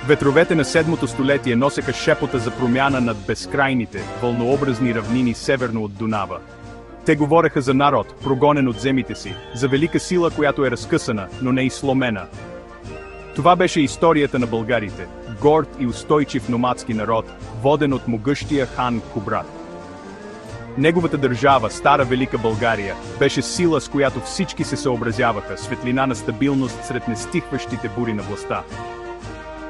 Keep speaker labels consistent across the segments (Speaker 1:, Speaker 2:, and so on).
Speaker 1: Ветровете на седмото столетие носеха шепота за промяна над безкрайните, вълнообразни равнини северно от Дунава. Те говореха за народ, прогонен от земите си, за велика сила, която е разкъсана, но не и сломена. Това беше историята на българите, горд и устойчив номадски народ, воден от могъщия хан Кубрат. Неговата държава, Стара Велика България, беше сила, с която всички се съобразяваха, светлина на стабилност сред нестихващите бури на властта.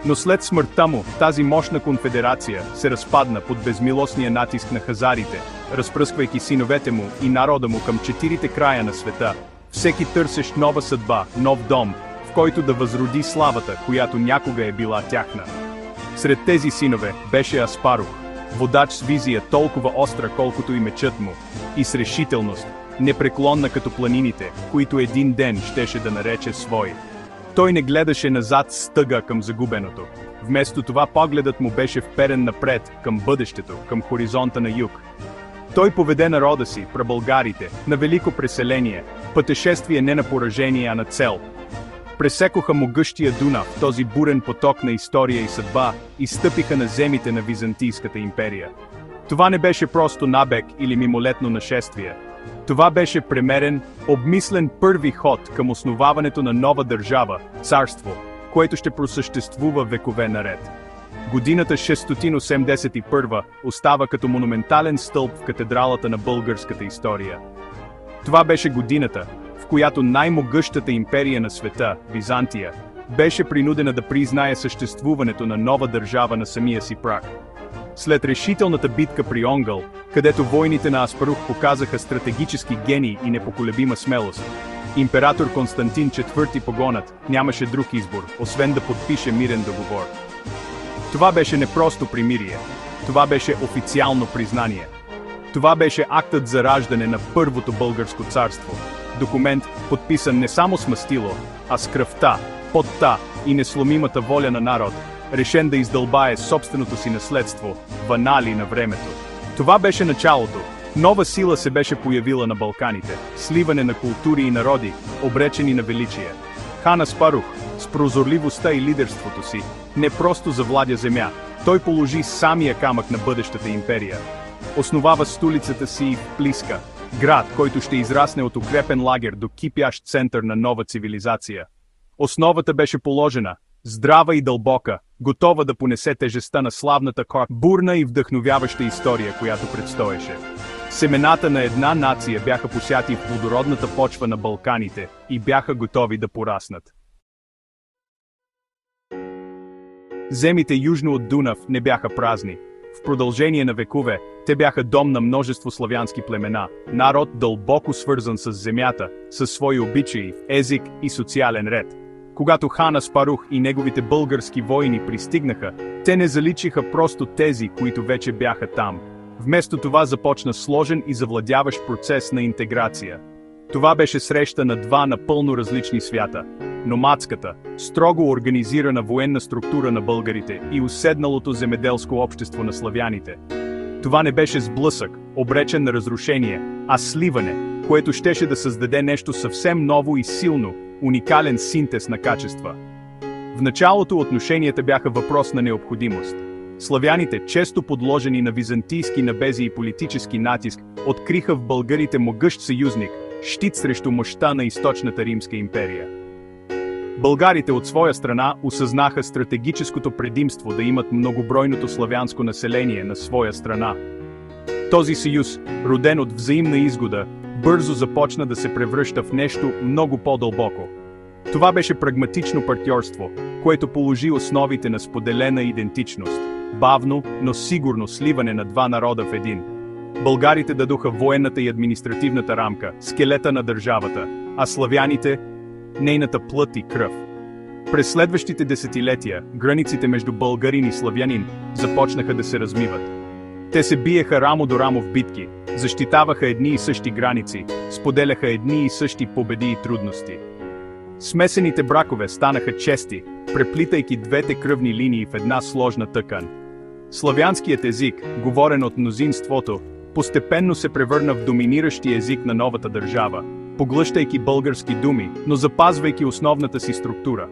Speaker 1: Но след смъртта му, тази мощна конфедерация се разпадна под безмилостния натиск на хазарите, разпръсквайки синовете му и народа му към четирите края на света, всеки търсещ нова съдба, нов дом, в който да възроди славата, която някога е била тяхна. Сред тези синове беше Аспарух, водач с визия толкова остра, колкото и мечът му, и с решителност, непреклонна като планините, които един ден щеше да нарече свой. Той не гледаше назад с тъга към загубеното. Вместо това погледът му беше вперен напред, към бъдещето, към хоризонта на юг. Той поведе народа си, прабългарите, на велико преселение, пътешествие не на поражение, а на цел. Пресекоха могъщия Дунав, този бурен поток на история и съдба, и стъпиха на земите на Византийската империя. Това не беше просто набег или мимолетно нашествие. Това беше премерен, обмислен първи ход към основаването на нова държава, царство, което ще просъществува векове наред. Годината 681 остава като монументален стълб в катедралата на българската история. Това беше годината, в която най-могъщата империя на света, Византия, беше принудена да признае съществуването на нова държава на самия си праг. След решителната битка при Онгъл, където войните на Аспарух показаха стратегически гений и непоколебима смелост, император Константин IV Погонът нямаше друг избор, освен да подпише мирен договор. Това беше не просто примирие, това беше официално признание. Това беше актът за раждане на първото българско царство. Документ, подписан не само с мастило, а с кръвта, потта и несломимата воля на народ, решен да издълбае собственото си наследство в анали на времето. Това беше началото. Нова сила се беше появила на Балканите, сливане на култури и народи, обречени на величие. Хан Аспарух, с прозорливостта и лидерството си, не просто завладя земя, той положи самия камък на бъдещата империя. Основава столицата си в Плиска, град, който ще израсне от укрепен лагер до кипящ център на нова цивилизация. Основата беше положена, здрава и дълбока, готова да понесе тежестта на славната бурна и вдъхновяваща история, която предстоеше. Семената на една нация бяха посяти в плодородната почва на Балканите и бяха готови да пораснат. Земите южно от Дунав не бяха празни. В продължение на векове, те бяха дом на множество славянски племена, народ дълбоко свързан с земята, със свои обичаи, език и социален ред. Когато хан Аспарух и неговите български войни пристигнаха, те не заличиха просто тези, които вече бяха там. Вместо това започна сложен и завладяващ процес на интеграция. Това беше среща на два напълно различни свята. Номадската, строго организирана военна структура на българите и уседналото земеделско общество на славяните. Това не беше сблъсък, обречен на разрушение, а сливане, което щеше да създаде нещо съвсем ново и силно, уникален синтез на качества. В началото отношенията бяха въпрос на необходимост. Славяните, често подложени на византийски набези и политически натиск, откриха в българите могъщ съюзник, щит срещу мощта на източната Римска империя. Българите от своя страна осъзнаха стратегическото предимство да имат многобройното славянско население на своя страна. Този съюз, роден от взаимна изгода, бързо започна да се превръща в нещо много по-дълбоко. Това беше прагматично партньорство, което положи основите на споделена идентичност, бавно, но сигурно сливане на два народа в един. Българите дадоха военната и административната рамка, скелета на държавата, а славяните – нейната плът и кръв. През следващите десетилетия, границите между българин и славянин започнаха да се размиват. Те се биеха рамо до рамо в битки, защитаваха едни и същи граници, споделяха едни и същи победи и трудности. Смесените бракове станаха чести, преплитайки двете кръвни линии в една сложна тъкан. Славянският език, говорен от мнозинството, постепенно се превърна в доминиращи език на новата държава, поглъщайки български думи, но запазвайки основната си структура.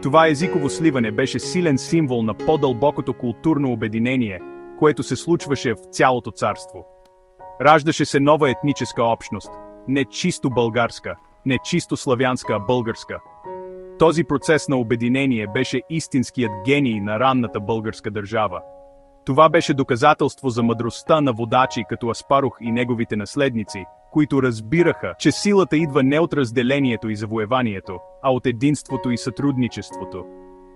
Speaker 1: Това езиково сливане беше силен символ на по-дълбокото културно обединение, което се случваше в цялото царство. Раждаше се нова етническа общност, не чисто българска, не чисто славянска, а българска. Този процес на обединение беше истинският гений на ранната българска държава. Това беше доказателство за мъдростта на водачи като Аспарух и неговите наследници, които разбираха, че силата идва не от разделението и завоеванието, а от единството и сътрудничеството.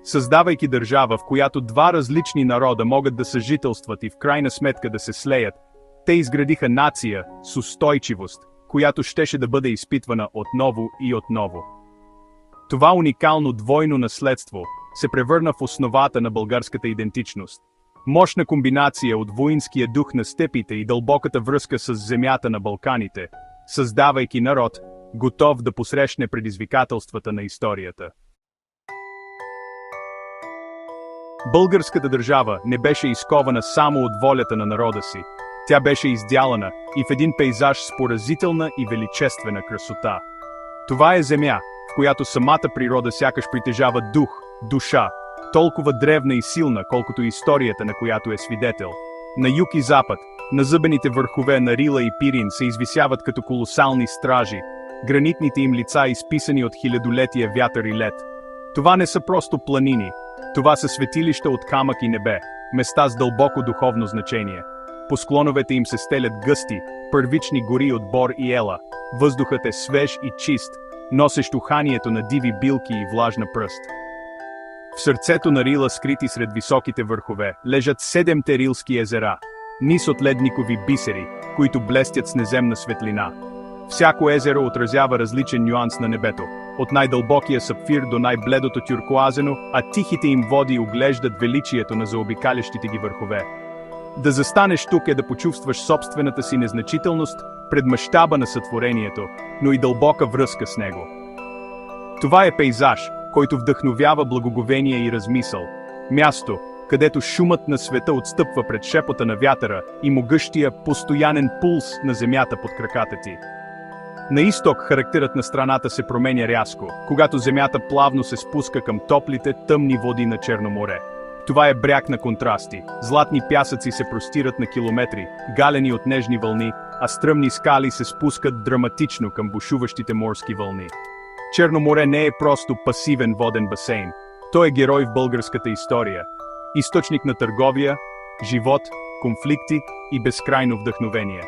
Speaker 1: Създавайки държава, в която два различни народа могат да съжителстват и в крайна сметка да се слеят, те изградиха нация с устойчивост, която щеше да бъде изпитвана отново и отново. Това уникално двойно наследство се превърна в основата на българската идентичност. Мощна комбинация от воинския дух на степите и дълбоката връзка с земята на Балканите, създавайки народ, готов да посрещне предизвикателствата на историята. Българската държава не беше изкована само от волята на народа си. Тя беше издялана и в един пейзаж с поразителна и величествена красота. Това е земя, в която самата природа сякаш притежава дух, душа, толкова древна и силна, колкото историята, на която е свидетел. На юг и запад, назъбените върхове на Рила и Пирин се извисяват като колосални стражи, гранитните им лица изписани от хилядолетия вятър и лед. Това не са просто планини, това са светилища от камък и небе, места с дълбоко духовно значение. По склоновете им се стелят гъсти, първични гори от бор и ела, въздухът е свеж и чист, носещ уханието на диви билки и влажна пръст. В сърцето на Рила, скрити сред високите върхове, лежат 7 рилски езера, низ от ледникови бисери, които блестят с неземна светлина. Всяко езеро отразява различен нюанс на небето, от най-дълбокия сапфир до най-бледото тюркоазено, а тихите им води оглеждат величието на заобикалящите ги върхове. Да застанеш тук е да почувстваш собствената си незначителност пред мащаба на сътворението, но и дълбока връзка с него. Това е пейзаж, който вдъхновява благоговение и размисъл. Място, където шумът на света отстъпва пред шепота на вятъра и могъщия, постоянен пулс на земята под краката ти. На изток характерът на страната се променя рязко, когато земята плавно се спуска към топлите, тъмни води на Черно море. Това е бряг на контрасти. Златни пясъци се простират на километри, галени от нежни вълни, а стръмни скали се спускат драматично към бушуващите морски вълни. Черно море не е просто пасивен воден басейн. Той е герой в българската история. Източник на търговия, живот, конфликти и безкрайно вдъхновение.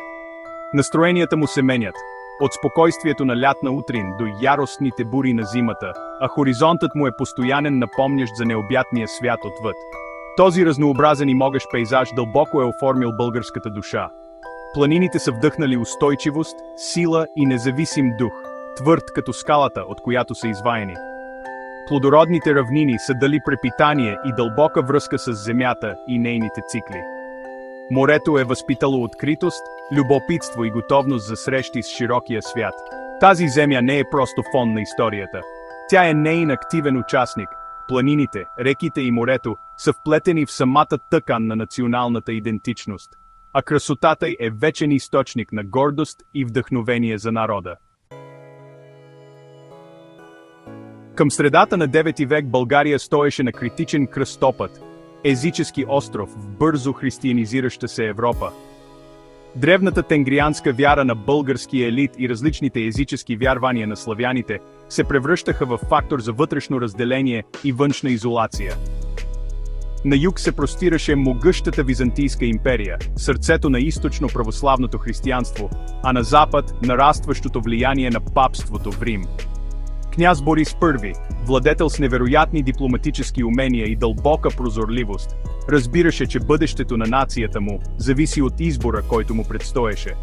Speaker 1: Настроенията му се менят. От спокойствието на лятна утрин до яростните бури на зимата, а хоризонтът му е постоянен напомнящ за необятния свят отвъд. Този разнообразен и могъщ пейзаж дълбоко е оформил българската душа. Планините са вдъхнали устойчивост, сила и независим дух, твърд като скалата, от която са изваяни. Плодородните равнини са дали препитание и дълбока връзка с земята и нейните цикли. Морето е възпитало откритост, любопитство и готовност за срещи с широкия свят. Тази земя не е просто фон на историята. Тя е нейн активен участник. Планините, реките и морето са вплетени в самата тъкан на националната идентичност. А красотата й е вечен източник на гордост и вдъхновение за народа. Към средата на 9 век България стоеше на критичен кръстопът, езически остров в бързо християнизираща се Европа. Древната тенгрианска вяра на българския елит и различните езически вярвания на славяните се превръщаха в фактор за вътрешно разделение и външна изолация. На юг се простираше могъщата Византийска империя, сърцето на източно православното християнство, а на запад нарастващото влияние на папството в Рим. Княз Борис I, владетел с невероятни дипломатически умения и дълбока прозорливост, разбираше, че бъдещето на нацията му зависи от избора, който му предстоеше.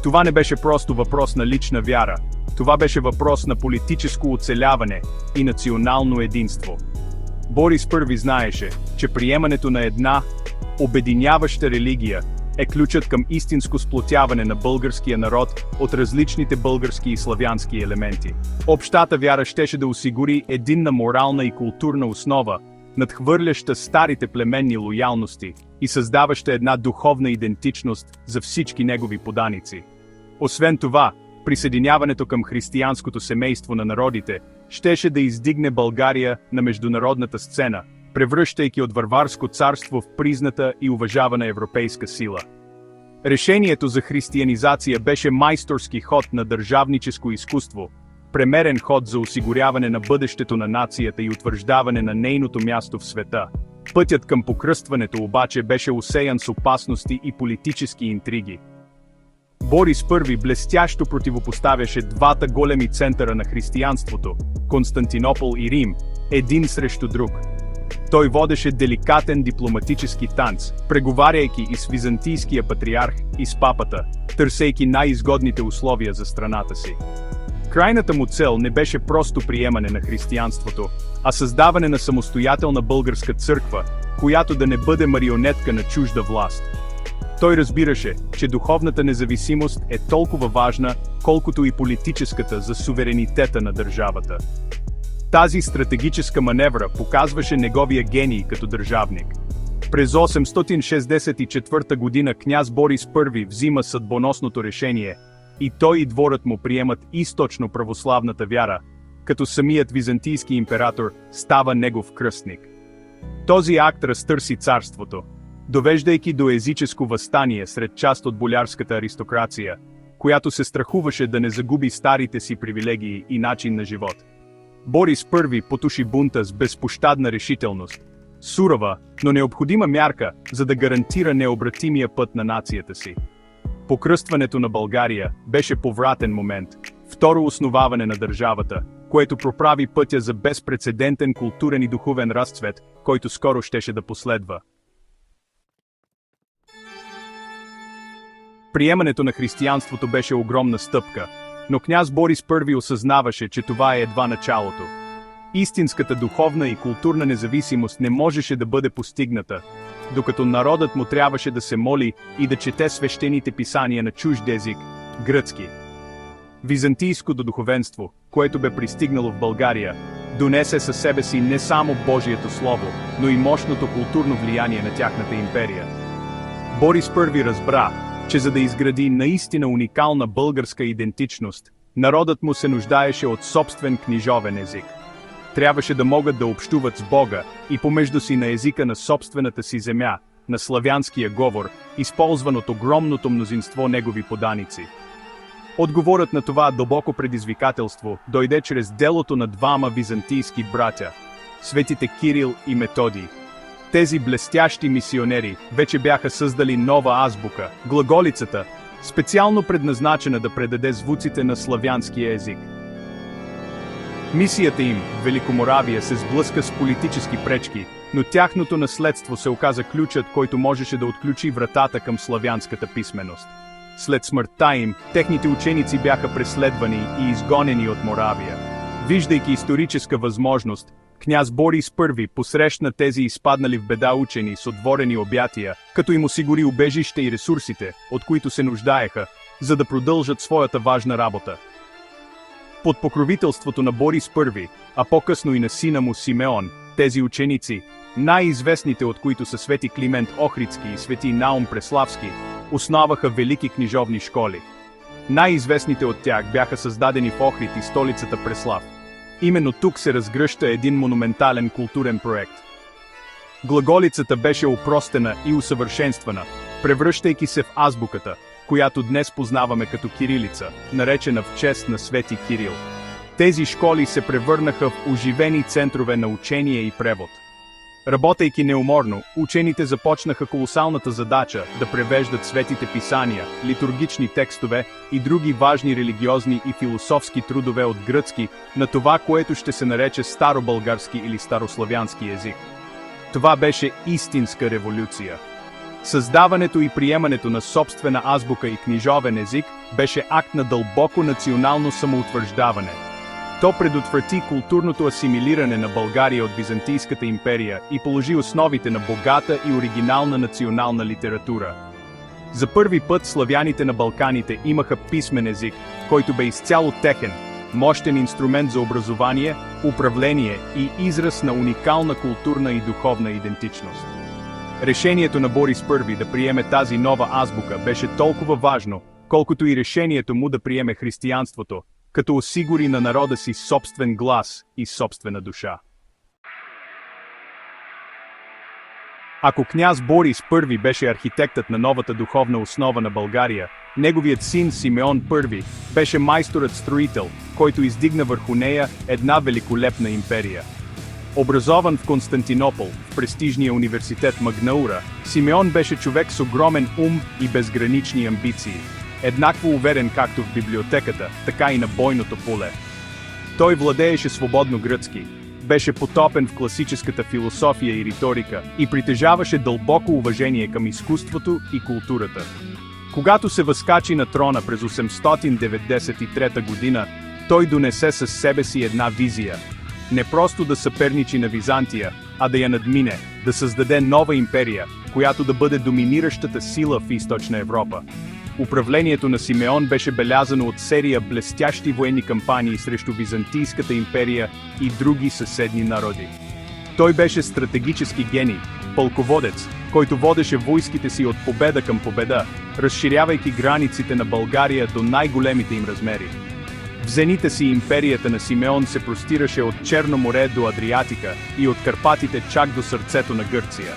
Speaker 1: Това не беше просто въпрос на лична вяра, това беше въпрос на политическо оцеляване и национално единство. Борис I знаеше, че приемането на една обединяваща религия е ключът към истинско сплотяване на българския народ от различните български и славянски елементи. Общата вяра щеше да осигури единна морална и културна основа, надхвърляща старите племенни лоялности и създаваща една духовна идентичност за всички негови поданици. Освен това, присъединяването към християнското семейство на народите щеше да издигне България на международната сцена, превръщайки от варварско царство в призната и уважавана европейска сила. Решението за християнизация беше майсторски ход на държавническо изкуство, премерен ход за осигуряване на бъдещето на нацията и утвърждаване на нейното място в света. Пътят към покръстването обаче беше усеян с опасности и политически интриги. Борис I блестящо противопоставяше двата големи центъра на християнството – Константинопол и Рим, един срещу друг. Той водеше деликатен дипломатически танц, преговаряйки и с византийския патриарх, и с папата, търсейки най-изгодните условия за страната си. Крайната му цел не беше просто приемане на християнството, а създаване на самостоятелна българска църква, която да не бъде марионетка на чужда власт. Той разбираше, че духовната независимост е толкова важна, колкото и политическата за суверенитета на държавата. Тази стратегическа маневра показваше неговия гений като държавник. През 864 година княз Борис I взима съдбоносното решение, и той и дворът му приемат източно православната вяра, като самият византийски император става негов кръстник. Този акт разтърси царството, довеждайки до езическо въстание сред част от болярската аристокрация, която се страхуваше да не загуби старите си привилегии и начин на живот. Борис I потуши бунта с безпощадна решителност, сурова, но необходима мярка, за да гарантира необратимия път на нацията си. Покръстването на България беше повратен момент, второ основаване на държавата, което проправи пътя за безпрецедентен културен и духовен разцвет, който скоро щеше да последва. Приемането на християнството беше огромна стъпка, но княз Борис I осъзнаваше, че това е едва началото. Истинската духовна и културна независимост не можеше да бъде постигната, докато народът му трябваше да се моли и да чете свещените писания на чужд език – гръцки. Византийското духовенство, което бе пристигнало в България, донесе със себе си не само Божието Слово, но и мощното културно влияние на тяхната империя. Борис I разбра, че за да изгради наистина уникална българска идентичност, народът му се нуждаеше от собствен книжовен език. Трябваше да могат да общуват с Бога и помежду си на езика на собствената си земя, на славянския говор, използван от огромното мнозинство негови поданици. Отговорът на това дълбоко предизвикателство дойде чрез делото на двама византийски братя – светите Кирил и Методий. Тези блестящи мисионери вече бяха създали нова азбука – глаголицата, специално предназначена да предаде звуците на славянския език. Мисията им в Великоморавия се сблъска с политически пречки, но тяхното наследство се оказа ключът, който можеше да отключи вратата към славянската писменост. След смъртта им, техните ученици бяха преследвани и изгонени от Моравия. Виждайки историческа възможност, княз Борис I посрещна тези изпаднали в беда учени с отворени обятия, като им осигури убежище и ресурсите, от които се нуждаеха, за да продължат своята важна работа. Под покровителството на Борис I, а по-късно и на сина му Симеон, тези ученици, най-известните от които са свети Климент Охридски и свети Наум Преславски, основаха велики книжовни школи. Най-известните от тях бяха създадени в Охрид и столицата Преслав. Именно тук се разгръща един монументален културен проект. Глаголицата беше опростена и усъвършенствана, превръщайки се в азбуката, която днес познаваме като кирилица, наречена в чест на свети Кирил. Тези школи се превърнаха в оживени центрове на учение и превод. Работейки неуморно, учените започнаха колосалната задача да превеждат светите писания, литургични текстове и други важни религиозни и философски трудове от гръцки на това, което ще се нарече старобългарски или старославянски език. Това беше истинска революция. Създаването и приемането на собствена азбука и книжовен език беше акт на дълбоко национално самоутвърждаване. То предотврати културното асимилиране на България от Византийската империя и положи основите на богата и оригинална национална литература. За първи път славяните на Балканите имаха писмен език, който бе изцяло техен, мощен инструмент за образование, управление и израз на уникална културна и духовна идентичност. Решението на Борис I да приеме тази нова азбука беше толкова важно, колкото и решението му да приеме християнството, като осигури на народа си собствен глас и собствена душа. Ако княз Борис I беше архитектът на новата духовна основа на България, неговият син Симеон I беше майсторът-строител, който издигна върху нея една великолепна империя. Образован в Константинопол, в престижния университет Магнаура, Симеон беше човек с огромен ум и безгранични амбиции. Еднакво уверен както в библиотеката, така и на бойното поле. Той владееше свободно гръцки, беше потопен в класическата философия и риторика и притежаваше дълбоко уважение към изкуството и културата. Когато се възкачи на трона през 893 година, той донесе със себе си една визия. Не просто да съперничи на Византия, а да я надмине, да създаде нова империя, която да бъде доминиращата сила в Източна Европа. Управлението на Симеон беше белязано от серия блестящи военни кампании срещу Византийската империя и други съседни народи. Той беше стратегически гений, пълководец, който водеше войските си от победа към победа, разширявайки границите на България до най-големите им размери. В зените си империята на Симеон се простираше от Черно море до Адриатика и от Карпатите чак до сърцето на Гърция.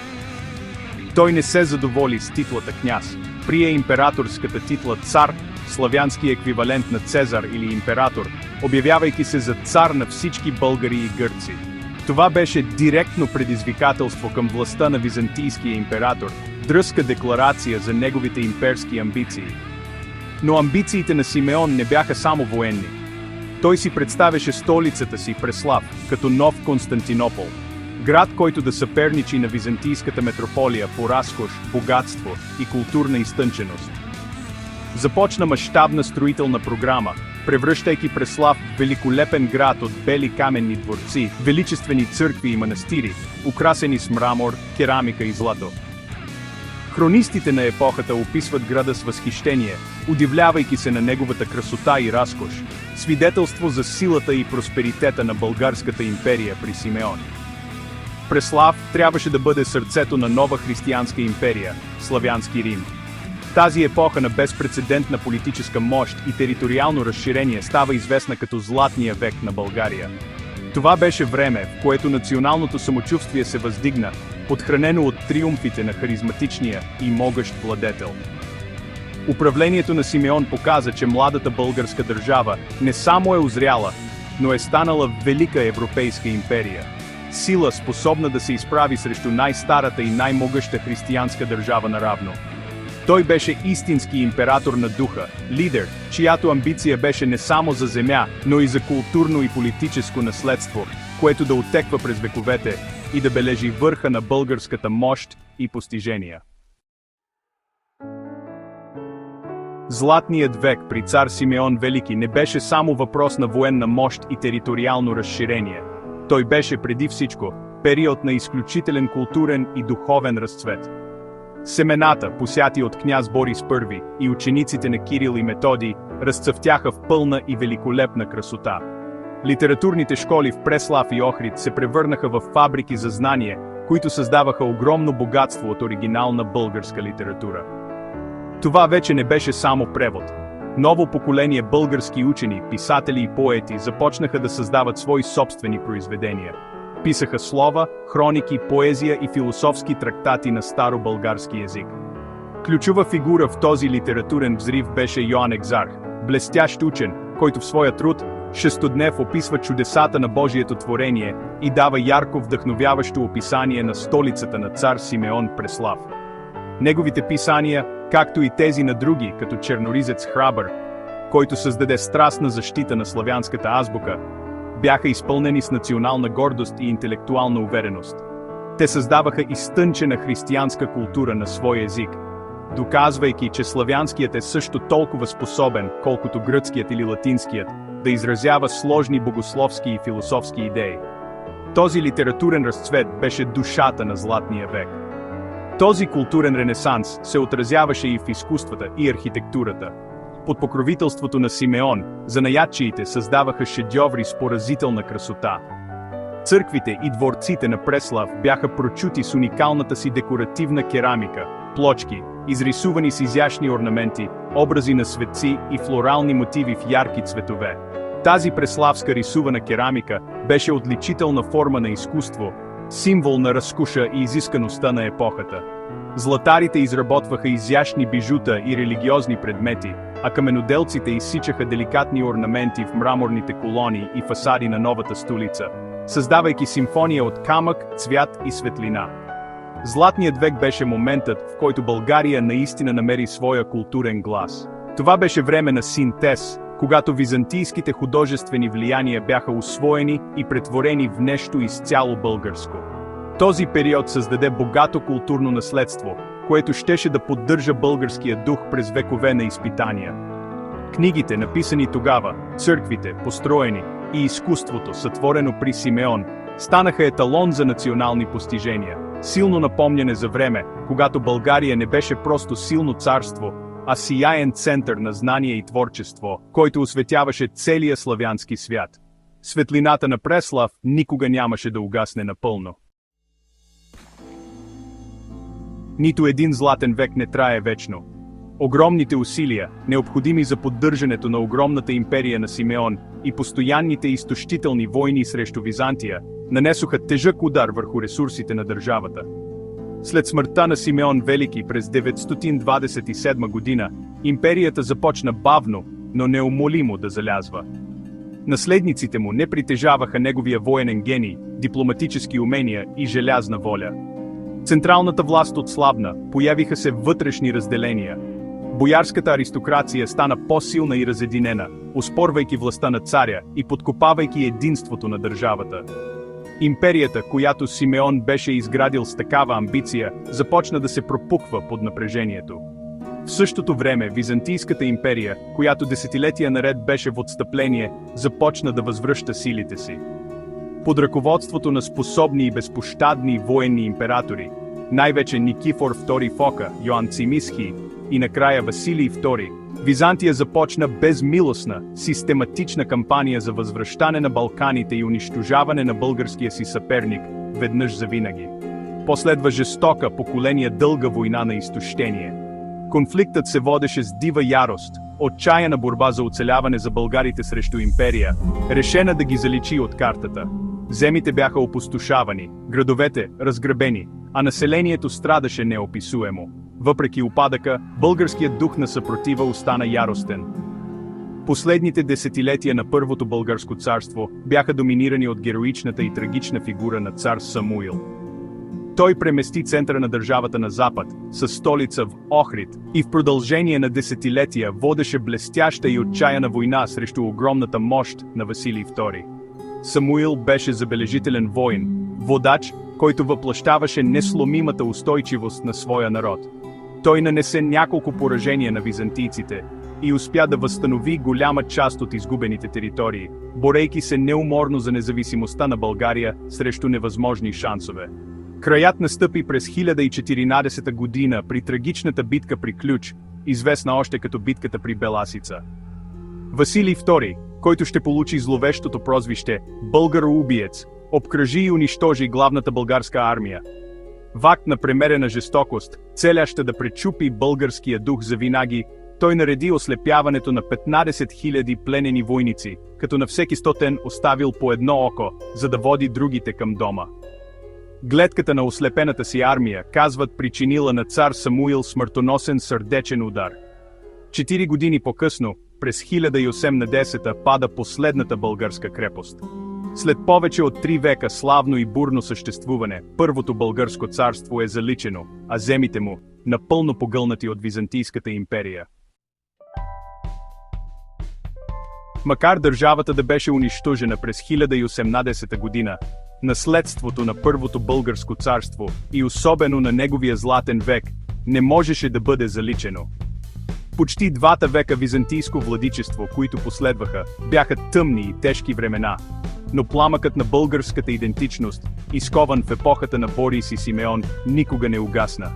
Speaker 1: Той не се задоволи с титлата княз, прие императорската титла цар, славянски еквивалент на Цезар или император, обявявайки се за цар на всички българи и гърци. Това беше директно предизвикателство към властта на византийския император, дръзка декларация за неговите имперски амбиции. Но амбициите на Симеон не бяха само военни. Той си представяше столицата си Преслав като нов Константинопол. Град, който да съперничи на византийската метрополия по разкош, богатство и културна изтънченост. Започна мащабна строителна програма, превръщайки Преслав в великолепен град от бели каменни дворци, величествени църкви и манастири, украсени с мрамор, керамика и злато. Хронистите на епохата описват града с възхищение, удивлявайки се на неговата красота и разкош, свидетелство за силата и просперитета на българската империя при Симеон. Преслав трябваше да бъде сърцето на нова християнска империя, славянски Рим. Тази епоха на безпрецедентна политическа мощ и териториално разширение става известна като Златния век на България. Това беше време, в което националното самочувствие се въздигна, подхранено от триумфите на харизматичния и могъщ владетел. Управлението на Симеон показа, че младата българска държава не само е озряла, но е станала велика европейска империя. Сила, способна да се изправи срещу най-старата и най-могъща християнска държава наравно. Той беше истински император на духа, лидер, чиято амбиция беше не само за земя, но и за културно и политическо наследство, което да отеква през вековете и да бележи върха на българската мощ и постижения. Златният век при цар Симеон Велики не беше само въпрос на военна мощ и териториално разширение. Той беше преди всичко период на изключителен културен и духовен разцвет. Семената, посяти от княз Борис I и учениците на Кирил и Методий, разцъфтяха в пълна и великолепна красота. Литературните школи в Преслав и Охрид се превърнаха в фабрики за знание, които създаваха огромно богатство от оригинална българска литература. Това вече не беше само превод. Ново поколение български учени, писатели и поети започнаха да създават свои собствени произведения. Писаха слова, хроники, поезия и философски трактати на старобългарски език. Ключова фигура в този литературен взрив беше Йоан Екзарх, блестящ учен, който в своя труд Шестоднев описва чудесата на Божието творение и дава ярко вдъхновяващо описание на столицата на цар Симеон Преслав. Неговите писания, както и тези на други, като Черноризец Храбър, който създаде страстна защита на славянската азбука, бяха изпълнени с национална гордост и интелектуална увереност. Те създаваха изтънчена християнска култура на свой език, доказвайки, че славянският е също толкова способен, колкото гръцкият или латинският, да изразява сложни богословски и философски идеи. Този литературен разцвет беше душата на Златния век. Този културен ренесанс се отразяваше и в изкуствата и архитектурата. Под покровителството на Симеон, занаятчиите създаваха шедьоври с поразителна красота. Църквите и дворците на Преслав бяха прочути с уникалната си декоративна керамика, плочки, изрисувани с изящни орнаменти, образи на светци и флорални мотиви в ярки цветове. Тази преславска рисувана керамика беше отличителна форма на изкуство, символ на разкоша и изискаността на епохата. Златарите изработваха изящни бижута и религиозни предмети, а каменоделците изсичаха деликатни орнаменти в мраморните колони и фасади на новата столица, създавайки симфония от камък, цвят и светлина. Златният век беше моментът, в който България наистина намери своя културен глас. Това беше време на синтез, когато византийските художествени влияния бяха усвоени и претворени в нещо изцяло българско. Този период създаде богато културно наследство, което щеше да поддържа българския дух през векове на изпитания. Книгите, написани тогава, църквите, построени, и изкуството, сътворено при Симеон, станаха еталон за национални постижения, силно напомняне за време, когато България не беше просто силно царство, а сияен център на знание и творчество, който осветяваше целия славянски свят. Светлината на Преслав никога нямаше да угасне напълно. Нито един златен век не трае вечно. Огромните усилия, необходими за поддържането на огромната империя на Симеон и постоянните изтощителни войни срещу Византия, нанесоха тежък удар върху ресурсите на държавата. След смъртта на Симеон Велики през 927 година, империята започна бавно, но неумолимо да залязва. Наследниците му не притежаваха неговия военен гений, дипломатически умения и желязна воля. Централната власт отслабна, появиха се вътрешни разделения. Боярската аристокрация стана по-силна и разединена, оспорвайки властта на царя и подкопавайки единството на държавата. Империята, която Симеон беше изградил с такава амбиция, започна да се пропуква под напрежението. В същото време Византийската империя, която десетилетия наред беше в отстъпление, започна да възвръща силите си. Под ръководството на способни и безпощадни военни императори, най-вече Никифор II Фока, Йоан Цимисхий и накрая Василий II, Византия започна безмилостна, систематична кампания за възвръщане на Балканите и унищожаване на българския си съперник, веднъж завинаги. Последва жестока, поколения дълга война на изтощение. Конфликтът се водеше с дива ярост, отчаяна борба за оцеляване за българите срещу империя, решена да ги заличи от картата. Земите бяха опустошавани, градовете разграбени, а населението страдаше неописуемо. Въпреки упадъка, българският дух на съпротива остана яростен. Последните десетилетия на Първото българско царство бяха доминирани от героичната и трагична фигура на цар Самуил. Той премести центъра на държавата на запад, със столица в Охрид, и в продължение на десетилетия водеше блестяща и отчаяна война срещу огромната мощ на Василий II. Самуил беше забележителен воин, водач, който въплъщаваше несломимата устойчивост на своя народ. Той нанесе няколко поражения на византийците и успя да възстанови голяма част от изгубените територии, борейки се неуморно за независимостта на България срещу невъзможни шансове. Краят настъпи през 1014 година при трагичната битка при Ключ, известна още като битката при Беласица. Василий II, който ще получи зловещото прозвище «Българоубиец», обкръжи и унищожи главната българска армия. В акт на премерена жестокост, целяща да пречупи българския дух завинаги, той нареди ослепяването на 15 000 пленени войници, като на всеки 100 оставил по едно око, за да води другите към дома. Гледката на ослепената си армия, казват, причинила на цар Самуил смъртоносен сърдечен удар. 4 години по-късно, през 1080 пада последната българска крепост. След повече от 3 века славно и бурно съществуване, Първото българско царство е заличено, а земите му, напълно погълнати от Византийската империя. Макар държавата да беше унищожена през 1018 година, наследството на Първото българско царство и особено на неговия златен век не можеше да бъде заличено. Почти 2 века византийско владичество, които последваха, бяха тъмни и тежки времена, но пламъкът на българската идентичност, изкован в епохата на Борис и Симеон, никога не угасна.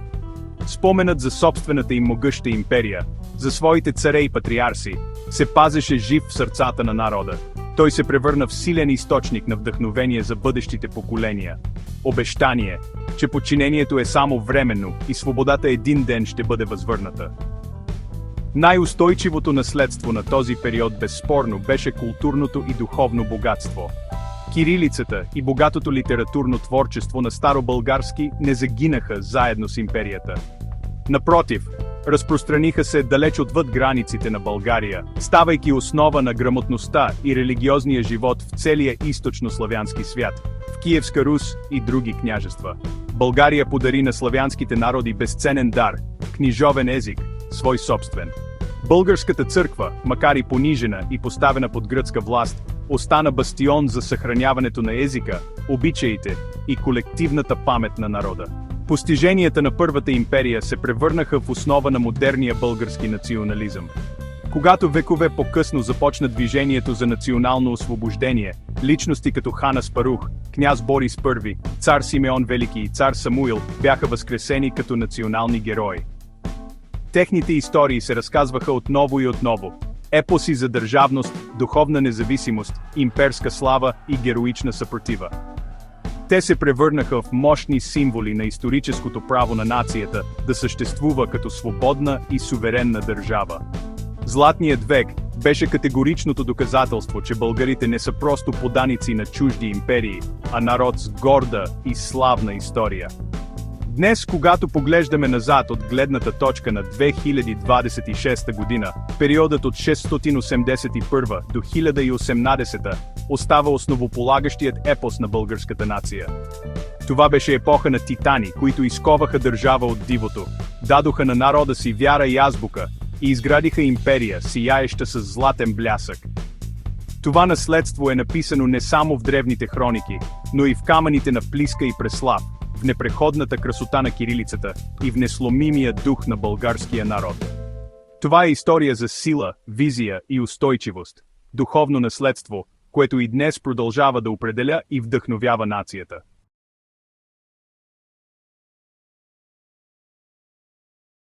Speaker 1: Споменът за собствената им могъща империя, за своите царе и патриарси, се пазеше жив в сърцата на народа. Той се превърна в силен източник на вдъхновение за бъдещите поколения. Обещание, че подчинението е само временно и свободата един ден ще бъде възвърната. Най-устойчивото наследство на този период безспорно беше културното и духовно богатство. Кирилицата и богатото литературно творчество на старобългарски не загинаха заедно с империята. Напротив, разпространиха се далеч отвъд границите на България, ставайки основа на грамотността и религиозния живот в целия източнославянски свят, в Киевска Рус и други княжества. България подари на славянските народи безценен дар – книжовен език, свой собствен. Българската църква, макар и понижена и поставена под гръцка власт, остана бастион за съхраняването на езика, обичаите и колективната памет на народа. Постиженията на Първата империя се превърнаха в основа на модерния български национализъм. Когато векове по-късно започна движението за национално освобождение, личности като хан Аспарух, княз Борис I, цар Симеон Велики и цар Самуил бяха възкресени като национални герои. Техните истории се разказваха отново и отново. Епоси за държавност, духовна независимост, имперска слава и героична съпротива. Те се превърнаха в мощни символи на историческото право на нацията да съществува като свободна и суверенна държава. Златният век беше категоричното доказателство, че българите не са просто поданици на чужди империи, а народ с горда и славна история. Днес, когато поглеждаме назад от гледната точка на 2026 година, периодът от 681 до 1018 остава основополагащият епос на българската нация. Това беше епоха на титани, които изковаха държава от дивото, дадоха на народа си вяра и азбука и изградиха империя, сияеща с златен блясък. Това наследство е написано не само в древните хроники, но и в камъните на Плиска и Преслав, в непреходната красота на кирилицата и в несломимия дух на българския народ. Това е история за сила, визия и устойчивост, духовно наследство, което и днес продължава да определя и вдъхновява нацията.